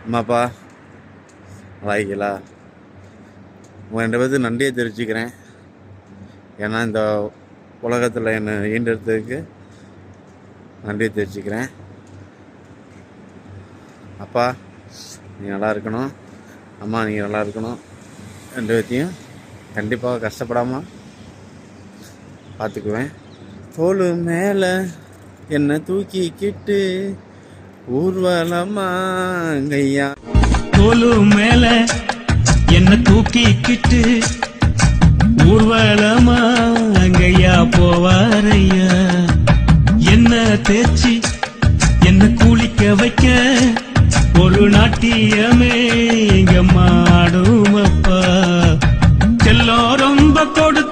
அம்மாப்பா வாய்களா உங்கள் 2 பேர்த்துக்கு நன்றியை தெரிவிச்சுக்கிறேன். ஏன்னா இந்த உலகத்தில் என்னை ஈண்டெடுத்ததுக்கு நன்றியை தெரிவிச்சுக்கிறேன். அப்பா நீ நல்லா இருக்கணும், அம்மா நீங்கள் நல்லா இருக்கணும். 2 பேர்த்தையும் கண்டிப்பாக கஷ்டப்படாமல் பார்த்துக்குவேன். தோல் மேலே என்னை தூக்கிக்கிட்டு ஊர்வலமாங்கய்யா. தோலு மேல என்ன தூக்கிக்கிட்டு ஊர்வலமாங்கய்யா போவாரையா. என்ன தேய்ச்சி என்ன குளிக்க வைக்க ஒரு நாட்டியமே இங்க மாடுமப்பா. செல்லம் ரொம்ப கொடுத்து